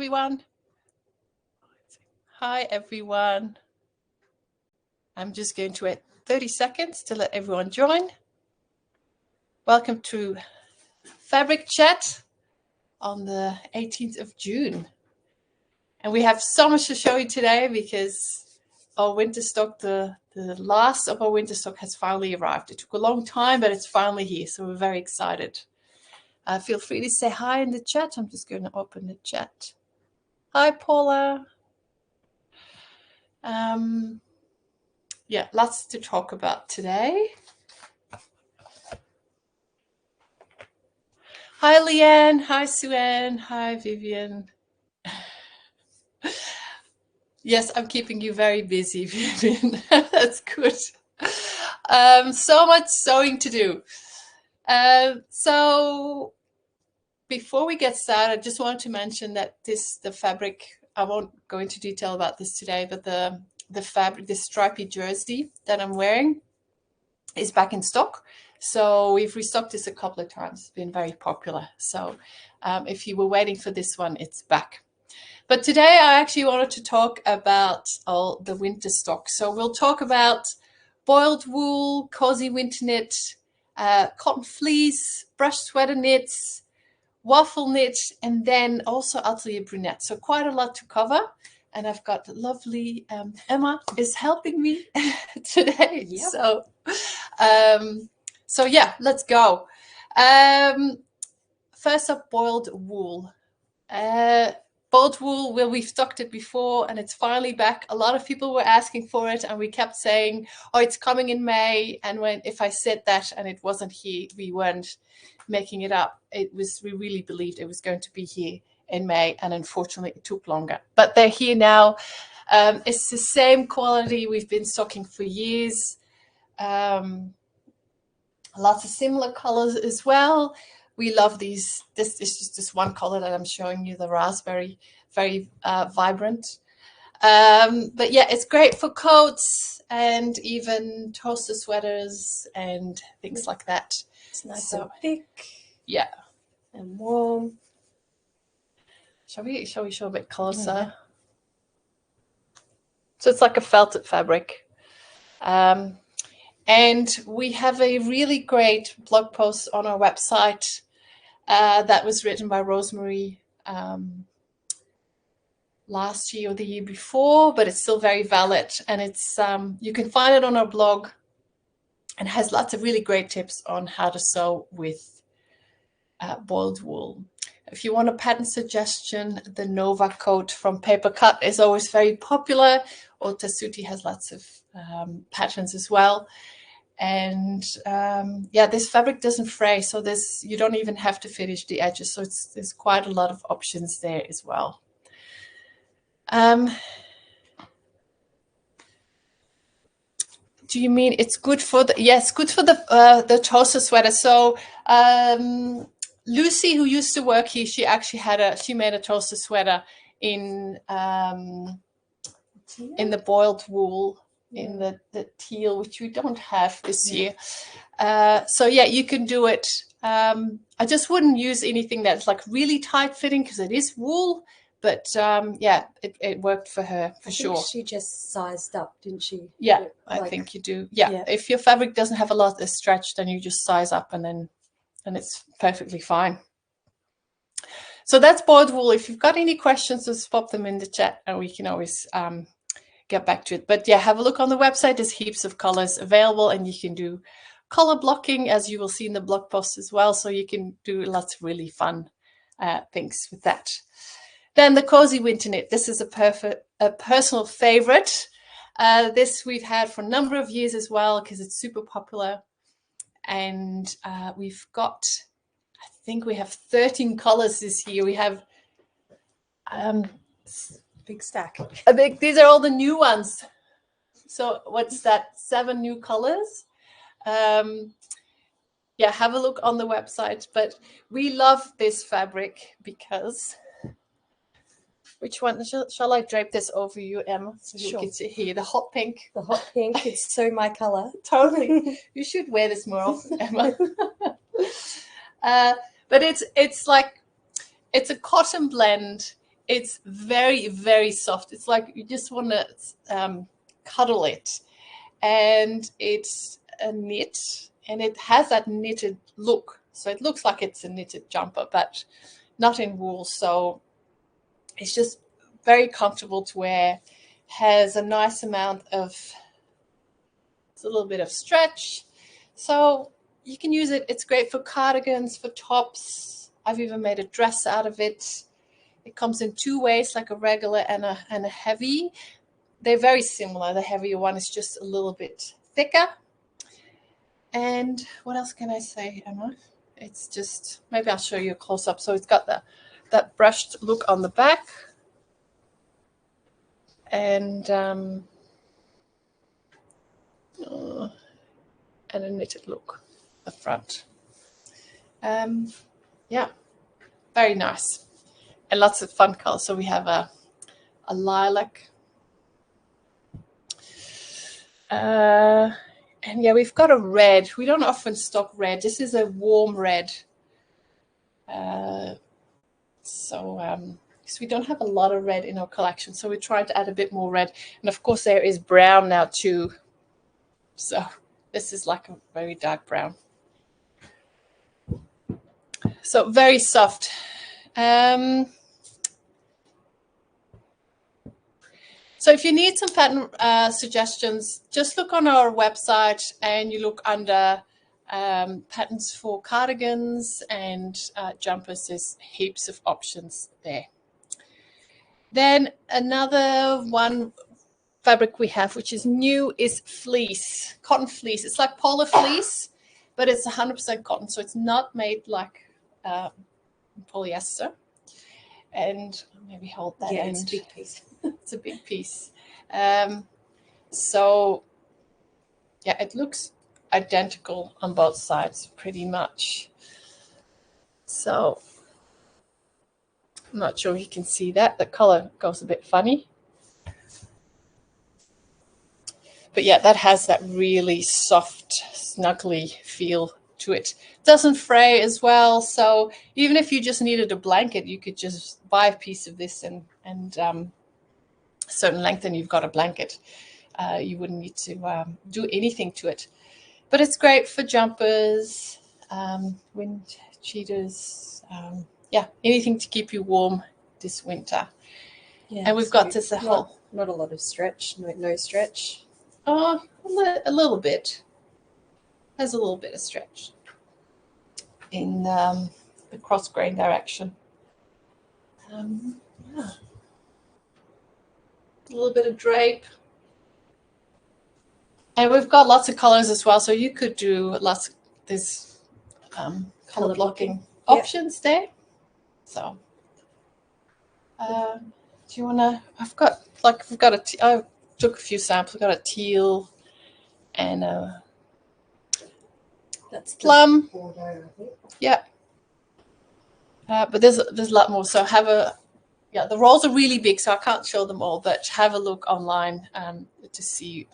everyone. Hi, everyone. I'm just going to wait 30 seconds to let everyone join. Welcome to Fabric Chat on the 18th of June. And we have so much to show you today because our winter stock, the last of our winter stock has finally arrived. It took a long time, but it's finally here. So we're very excited. Feel free to say hi in the chat. I'm just going to open the chat. Hi, Paula. Yeah, lots to talk about today. Hi, Leanne. Hi, Sue-Ann. Hi, Vivian. Yes, I'm keeping you very busy, Vivian. That's good. So much sewing to do. So before we get started, I just wanted to mention that the fabric, I won't go into detail about this today, but the fabric, the stripy jersey that I'm wearing is back in stock. So we've restocked this a couple of times. It's been very popular. So if you were waiting for this one, it's back. But today I actually wanted to talk about all the winter stock. So we'll talk about boiled wool, Cosy winter knit, cotton fleece, brush sweater knits, Waffle Knit, and then also Atelier Brunette. So quite a lot to cover. And I've got the lovely Emma is helping me today. Yep. So yeah, let's go. First up, boiled wool. Boiled wool, well, we've stocked it before and it's finally back. A lot of people were asking for it and we kept saying, oh, it's coming in May. And if I said that and it wasn't here, we weren't making it up. We really believed it was going to be here in May, and unfortunately it took longer. But they're here now. It's the same quality we've been stocking for years. Lots of similar colors as well. We love these. This is just this one color that I'm showing you, the raspberry, very vibrant. But yeah, it's great for coats and even toaster sweaters and things like that. It's nice and thick. Yeah. And warm. Shall we show a bit closer? Yeah. So it's like a felted fabric. And we have a really great blog post on our website that was written by Rosemary last year or the year before, but it's still very valid. And it's you can find it on our blog, and has lots of really great tips on how to sew with boiled wool. If you want a pattern suggestion, the Nova coat from Paper Cut is always very popular. Or Tessuti has lots of patterns as well. And yeah, this fabric doesn't fray, so you don't even have to finish the edges. So there's quite a lot of options there as well. Do you mean it's good for the? Yes, good for the toaster sweater. So Lucy, who used to work here, she actually she made a toaster sweater in the boiled wool, in the teal, which we don't have this year. So yeah, you can do it. I just wouldn't use anything that's like really tight fitting because it is wool. But yeah, it worked for her for sure. She just sized up, didn't she? Yeah, I think you do. Yeah, if your fabric doesn't have a lot of stretch, then you just size up and it's perfectly fine. So that's boiled wool. If you've got any questions, just pop them in the chat and we can always get back to it. But yeah, have a look on the website. There's heaps of colors available and you can do color blocking, as you will see in the blog post as well. So you can do lots of really fun things with that. Then the Cosy winter knit. This is a personal favorite. This we've had for a number of years as well because it's super popular. And we've got, I think we have 13 colors this year. We have big stack. These are all the new ones. So what's that? 7 new colors. Yeah, have a look on the website. But we love this fabric because... Which one? Shall I drape this over you, Emma? So you can see here, the hot pink. The hot pink, it's so my color. Totally. You should wear this more often, Emma. But it's a cotton blend It's very, very soft. It's like you just want to cuddle it. And it's a knit, and it has that knitted look. So it looks like it's a knitted jumper, but not in wool. So it's just very comfortable to wear. Has a nice amount of, it's a little bit of stretch. So you can use it. It's great for cardigans, for tops. I've even made a dress out of it. It comes in two ways, like a regular and a heavy. They're very similar. The heavier one is just a little bit thicker. And what else can I say, Emma? It's just, maybe I'll show you a close-up. So it's got that brushed look on the back, and a knitted look at the front. Yeah, very nice. And lots of fun colors. So we have a lilac. And yeah, we've got a red. We don't often stock red. This is a warm red. So we don't have a lot of red in our collection. So we're trying to add a bit more red. And of course there is brown now too. So this is like a very dark brown. So very soft. So if you need some pattern suggestions, just look on our website and you look under patterns for cardigans and jumpers. There's heaps of options there. Then another one fabric we have, which is new, is fleece, cotton fleece. It's like polar fleece, but it's 100% cotton. So it's not made like polyester. And maybe hold that end. It's a big piece. It's a big piece. So yeah, it looks identical on both sides pretty much. So I'm not sure if you can see that. The color goes a bit funny. But yeah, that has that really soft, snuggly feel to it. Doesn't fray as well. So even if you just needed a blanket, you could just buy a piece of this and certain length and you've got a blanket. You wouldn't need to do anything to it. But it's great for jumpers, wind cheaters, yeah, anything to keep you warm this winter. Yeah, and we've got this a whole... Not a lot of stretch, no stretch. Oh, a little bit. There's a little bit of stretch in the cross grain direction. Yeah. A little bit of drape. And we've got lots of colors as well. So you could do lots of this color blocking options there. So do you want to, I took a few samples. I've got a teal and a plum. Yeah. But there's a lot more. So have a, yeah, the rolls are really big, so I can't show them all, but have a look online to see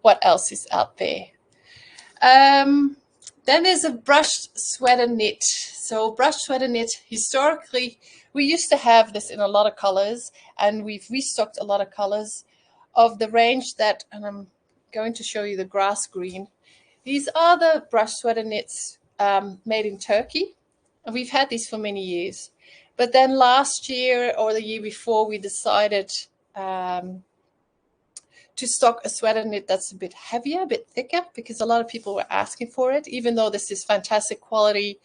what else is out there. Then there's a brushed sweater knit. So brushed sweater knit, historically, we used to have this in a lot of colors, and we've restocked a lot of colors of the range that, and I'm going to show you the grass green. These are the brushed sweater knits made in Turkey, and we've had these for many years. But then last year or the year before, we decided to stock a sweater knit that's a bit heavier, a bit thicker, because a lot of people were asking for it. Even though this is fantastic quality,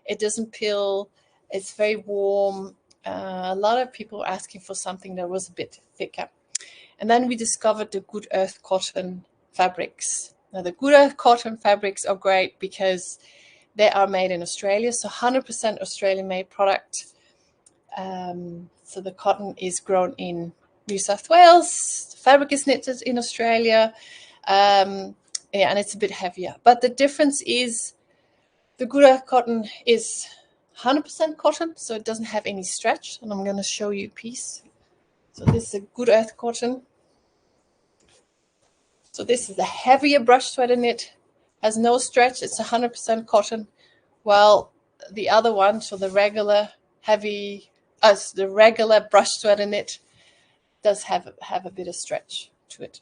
it doesn't pill, it's very warm. A lot of people were asking for something that was a bit thicker. And then we discovered the Good Earth cotton fabrics. Now, the Good Earth cotton fabrics are great because they are made in Australia, so 100% Australian-made product. So the cotton is grown in New South Wales. The fabric is knitted in Australia. Yeah, and it's a bit heavier. But the difference is the Good Earth cotton is 100% cotton, so it doesn't have any stretch. And I'm going to show you a piece. So this is a Good Earth cotton. So this is a heavier brush sweater knit, has no stretch. It's 100% cotton. While the other one, so the regular heavy as the regular brush sweater knit does have a bit of stretch to it.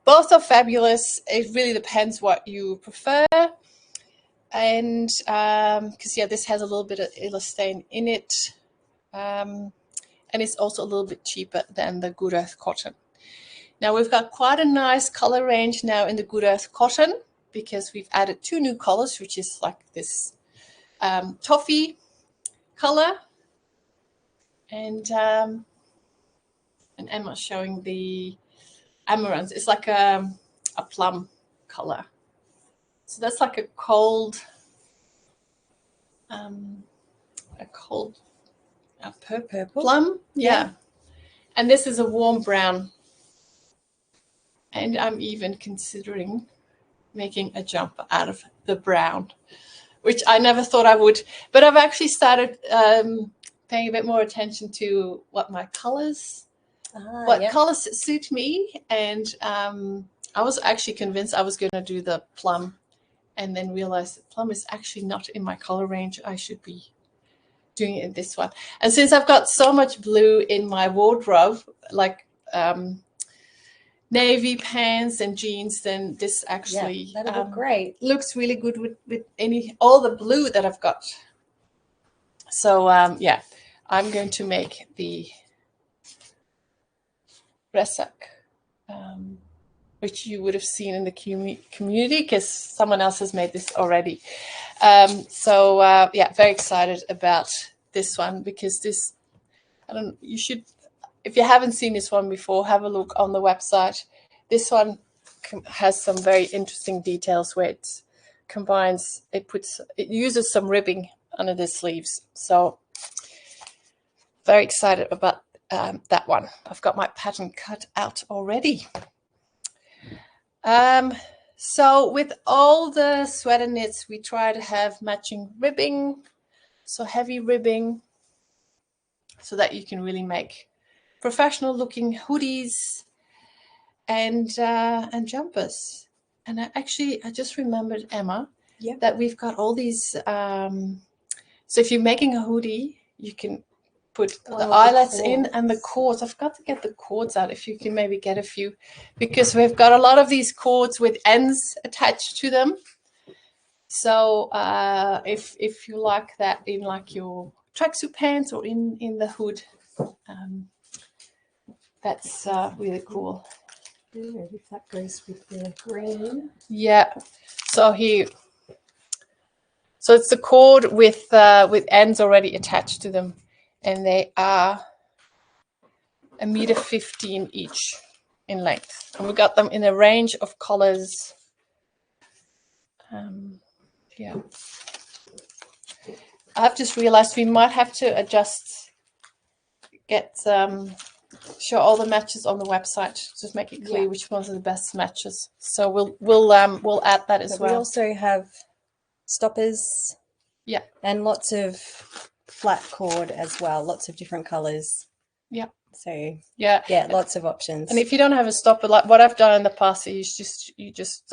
Both are fabulous. It really depends what you prefer. And because yeah, this has a little bit of elastane in it, and it's also a little bit cheaper than the Good Earth cotton. Now we've got quite a nice color range now in the Good Earth cotton, because we've added 2 new colors, which is like this toffee color, and Emma's showing the amaranth. It's like a plum color. So that's like a cold purple plum. Yeah. And this is a warm brown. And I'm even considering making a jumper out of the brown, which I never thought I would. But I've actually started paying a bit more attention to what my colors, colors suit me. And I was actually convinced I was going to do the plum, and then realized that plum is actually not in my color range. I should be doing it in this one. And since I've got so much blue in my wardrobe, like navy pants and jeans, then this actually that'll look great. Looks really good with all the blue that I've got. So yeah, I'm going to make the Resak, which you would have seen in the community, because someone else has made this already. So yeah, very excited about this one, because this, you should, if you haven't seen this one before, have a look on the website. This one has some very interesting details where it combines, it uses some ribbing under the sleeves. So very excited about that one. I've got my pattern cut out already. So with all the sweater knits, we try to have matching ribbing, so heavy ribbing, so that you can really make professional looking hoodies and jumpers. And I just remembered, Emma, that we've got all these. So if you're making a hoodie, you can put the eyelets in and the cords. I've got to get the cords out, if you can maybe get a few, because we've got a lot of these cords with ends attached to them. So if you like that in like your tracksuit pants or in the hood, that's really cool. If that goes with the green. Yeah. So so it's the cord with ends already attached to them, and they are 1.15 meters each in length, and we got them in a range of colors. Yeah, I've just realized we might have to show all the matches on the website, just make it clear which ones are the best matches. So we'll add that as well. We also have stoppers, and lots of flat cord as well, lots of different colors. So lots of options. And if you don't have a stopper, like what I've done in the past, is you just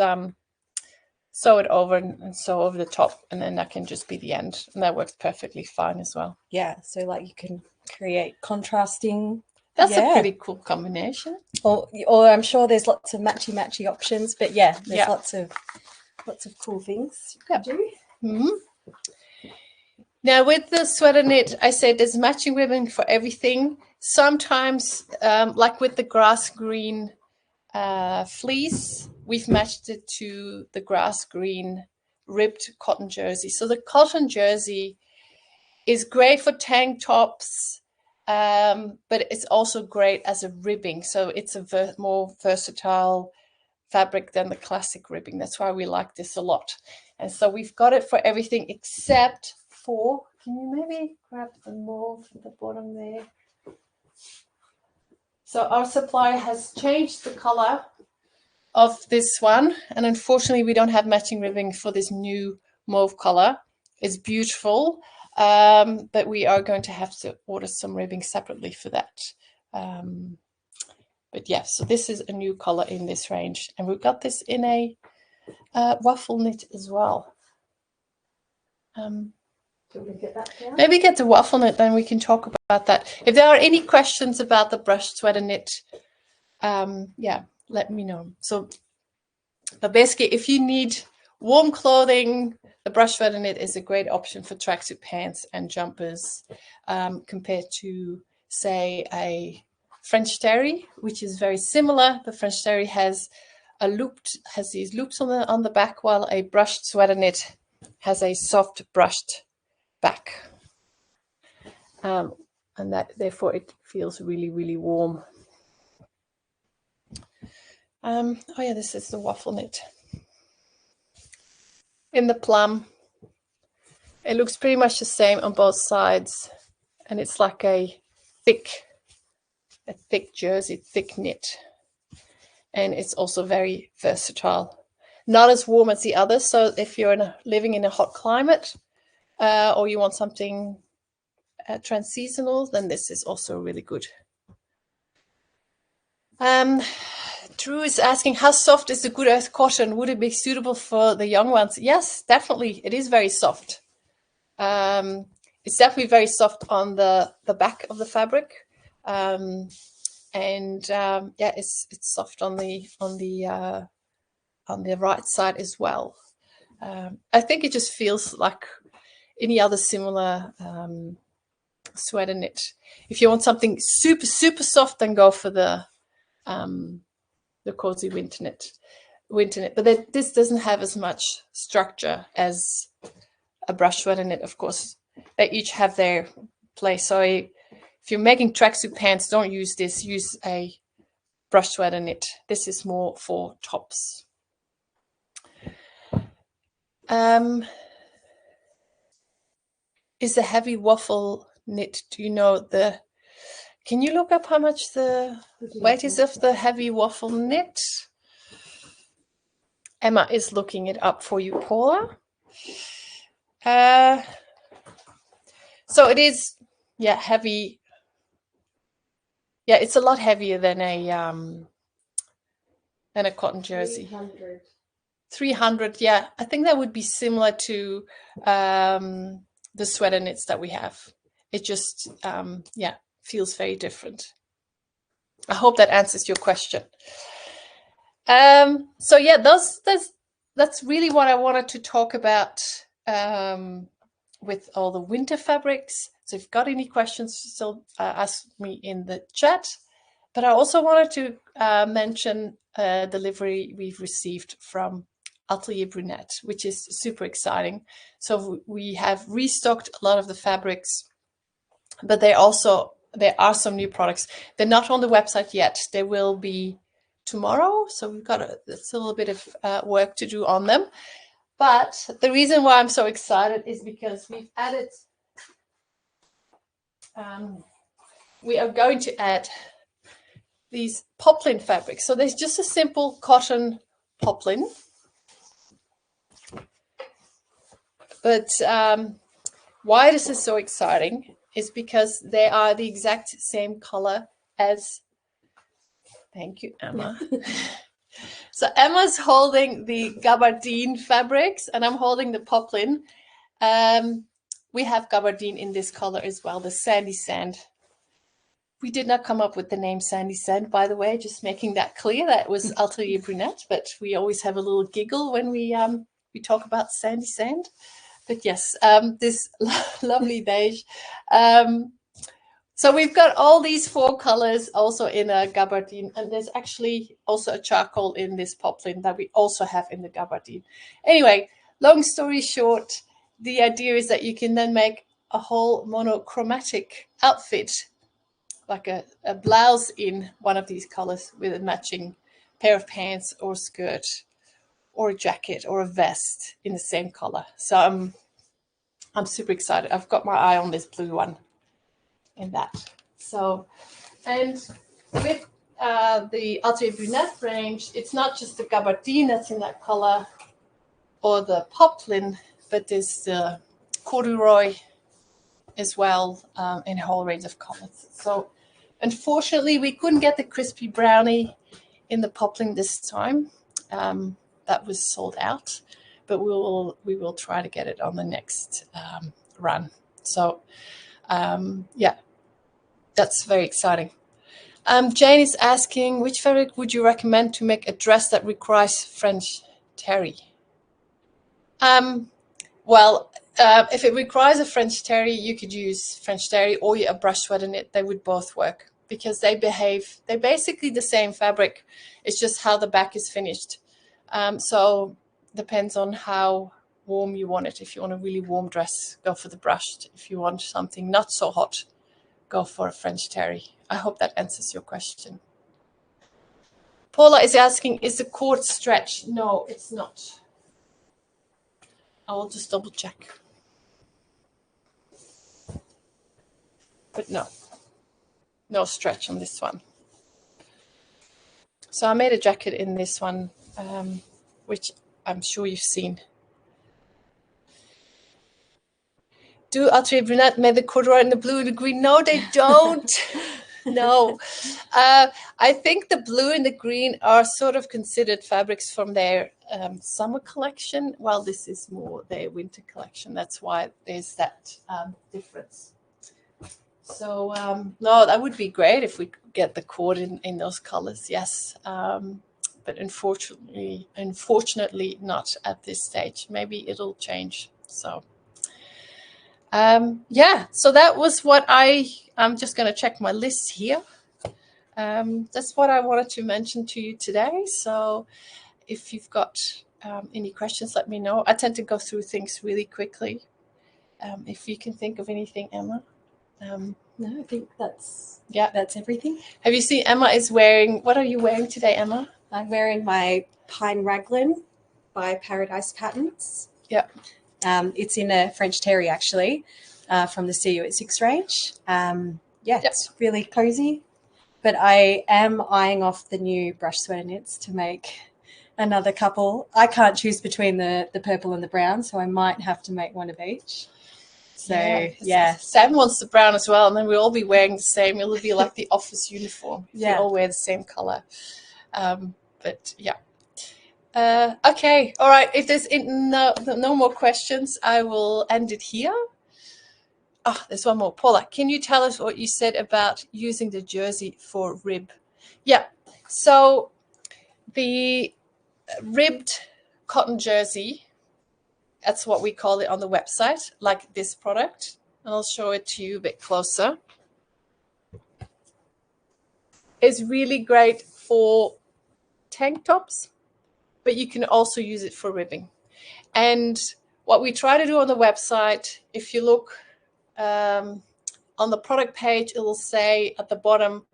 sew it over and sew over the top, and then that can just be the end, and that works perfectly fine as well. So like you can create contrasting. That's a pretty cool combination. Or I'm sure there's lots of matchy options, but there's lots of cool things you can do. Mm-hmm. Now with the sweater knit, I said there's matching ribbon for everything. Sometimes, like with the grass green fleece, we've matched it to the grass green ribbed cotton jersey. So the cotton jersey is great for tank tops, but it's also great as a ribbing. So it's a more versatile fabric than the classic ribbing. That's why we like this a lot. And so we've got it for everything except for, can you maybe grab the mauve at the bottom there? So our supplier has changed the color of this one, and unfortunately we don't have matching ribbing for this new mauve color. It's beautiful, but we are going to have to order some ribbing separately for that. But yeah, so this is a new color in this range, and we've got this in a waffle knit as well. Maybe get the Waffle Knit, then we can talk about that. If there are any questions about the brushed sweater knit, yeah, let me know. So, but basically, if you need warm clothing, the brushed sweater knit is a great option for tracksuit pants and jumpers, compared to, say, a French terry, which is very similar. The French terry has these loops on the back, while a brushed sweater knit has a soft brushed back, and that therefore it feels really, really warm. Oh yeah, this is the Waffle Knit in the plum. It looks pretty much the same on both sides, and it's like a thick jersey, thick knit, and it's also very versatile. Not as warm as the others, so if you're living in a hot climate, or you want something trans-seasonal, then this is also really good. Drew is asking, how soft is the Good Earth cotton? Would it be suitable for the young ones? Yes, definitely. It is very soft. It's definitely very soft on the back of the fabric, and yeah, it's soft on the right side as well. I think it just feels like any other similar sweater knit. If you want something super, super soft, then go for the Cosy winter knit. But this doesn't have as much structure as a brush sweater knit, of course. They each have their place. So if you're making tracksuit pants, don't use this. Use a brush sweater knit. This is more for tops. Is a heavy waffle knit? Do you know the? Can you look up how much the weight is of the heavy waffle knit? Emma is looking it up for you, Paula. So it is, yeah, heavy. Yeah, it's a lot heavier than a cotton jersey. 300, yeah. I think that would be similar to the sweater knits that we have. It just, yeah, feels very different. I hope that answers your question. So yeah, that's really what I wanted to talk about with all the winter fabrics. So if you've got any questions, still ask me in the chat. But I also wanted to mention a delivery we've received from Atelier Brunette, which is super exciting. So we have restocked a lot of the fabrics, but there are some new products. They're not on the website yet. They will be tomorrow. So we've got still a little bit of work to do on them. But the reason why I'm so excited is because we've added, we are going to add these poplin fabrics. So there's just a simple cotton poplin. But why this is so exciting is because they are the exact same color as, thank you, Emma. So Emma's holding the gabardine fabrics and I'm holding the poplin. We have gabardine in this color as well, the sandy sand. We did not come up with the name sandy sand, by the way, just making that clear. That was Atelier Brunette, but we always have a little giggle when we talk about sandy sand. But yes, this lovely beige. So we've got all these 4 colors also in a gabardine, and there's actually also a charcoal in this poplin that we also have in the gabardine. Anyway, long story short, the idea is that you can then make a whole monochromatic outfit, like a blouse in one of these colors with a matching pair of pants or skirt or a jacket or a vest in the same color. So I'm super excited. I've got my eye on this blue one in that. So, and with the Atelier Brunette range, it's not just the gabardine that's in that color or the poplin, but there's the corduroy as well in a whole range of colors. So unfortunately, we couldn't get the crispy brownie in the poplin this time. That was sold out, but we will try to get it on the next run. So yeah, that's very exciting. Jane is asking, which fabric would you recommend to make a dress that requires French terry? Well, if it requires a French terry, you could use French terry or a brush sweater knit. They would both work because they're basically the same fabric. It's just how the back is finished. So depends on how warm you want it. If you want a really warm dress, go for the brushed. If you want something not so hot, go for a French terry. I hope that answers your question. Paula is asking, is the cord stretched? No, it's not. I will just double check. But no stretch on this one. So I made a jacket in this one, which I'm sure you've seen. Do Atelier Brunette make the corduroy in the blue and the green? No, they don't. No. I think the blue and the green are sort of considered fabrics from their summer collection, while this is more their winter collection. That's why there's that difference. So no, that would be great if we could get the cord in those colors, yes. But unfortunately not at this stage. Maybe it'll change. So yeah, so that was what I'm just going to check my list here. That's what I wanted to mention to you today. So if you've got any questions, let me know. I tend to go through things really quickly. If you can think of anything, Emma. No, I think that's everything. Have you seen Emma is wearing, what are you wearing today, Emma? I'm wearing my Pine Raglan by Paradise Patterns. Yeah. It's in a French terry, actually, from the CU at 6 range. It's really cozy. But I am eyeing off the new brush sweater knits to make another couple. I can't choose between the purple and the brown, so I might have to make one of each. So, yeah. Sam wants the brown as well, and then we'll all be wearing the same. It'll be like the office uniform if we all wear the same color. But yeah. Okay, all right. If there's no more questions, I will end it here. Oh, there's one more. Paula, can you tell us what you said about using the jersey for rib? Yeah, so the ribbed cotton jersey, that's what we call it on the website, like this product. And I'll show it to you a bit closer. It's really great for tank tops, but you can also use it for ribbing. And what we try to do on the website, if you look on the product page, it will say at the bottom,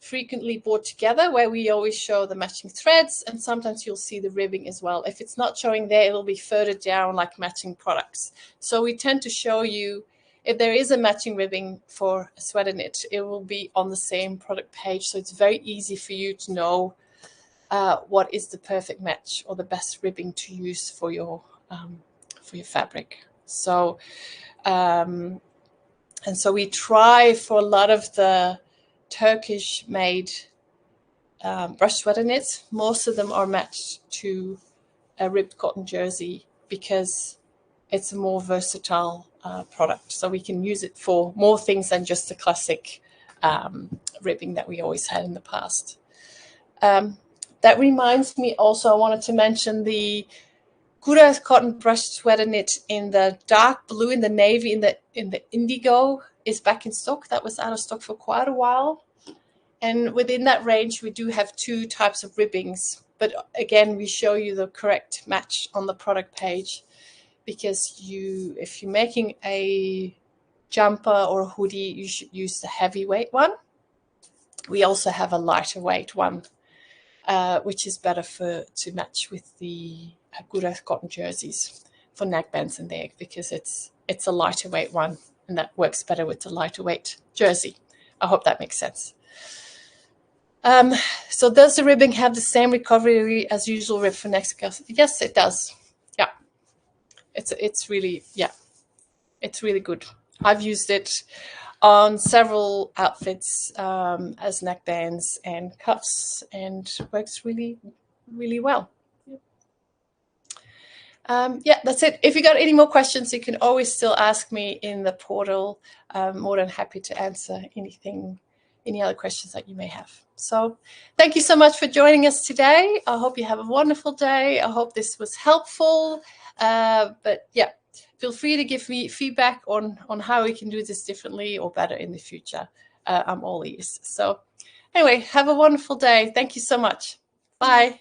frequently bought together, where we always show the matching threads, and sometimes you'll see the ribbing as well. If it's not showing there, it'll be further down like matching products. So we tend to show you if there is a matching ribbing for a sweater knit, it will be on the same product page. So it's very easy for you to know what is the perfect match or the best ribbing to use for your fabric. So and so we try for a lot of the Turkish made brush sweater knits. Most of them are matched to a ribbed cotton jersey because it's a more versatile product. So we can use it for more things than just the classic ribbing that we always had in the past. That reminds me also, I wanted to mention the Gura cotton brush sweater knit in the dark blue, in the navy, in the indigo is back in stock. That was out of stock for quite a while. And within that range, we do have 2 types of ribbings. But again, we show you the correct match on the product page, because if you're making a jumper or a hoodie, you should use the heavyweight one. We also have a lighter weight one, which is better to match with the Gura cotton jerseys for neckbands in there, because it's a lighter weight one, and that works better with the lighter weight jersey. I hope that makes sense. So does the ribbing have the same recovery as usual rib for next? Yes, it does. Yeah, it's really good. I've used it on several outfits as neckbands and cuffs, and works really, really well. Yeah, that's it. If you got any more questions, you can always still ask me in the portal. I'm more than happy to answer any other questions that you may have. So thank you so much for joining us today. I hope you have a wonderful day. I hope this was helpful. But yeah, feel free to give me feedback on how we can do this differently or better in the future. I'm all ears. So anyway, have a wonderful day. Thank you so much. Bye.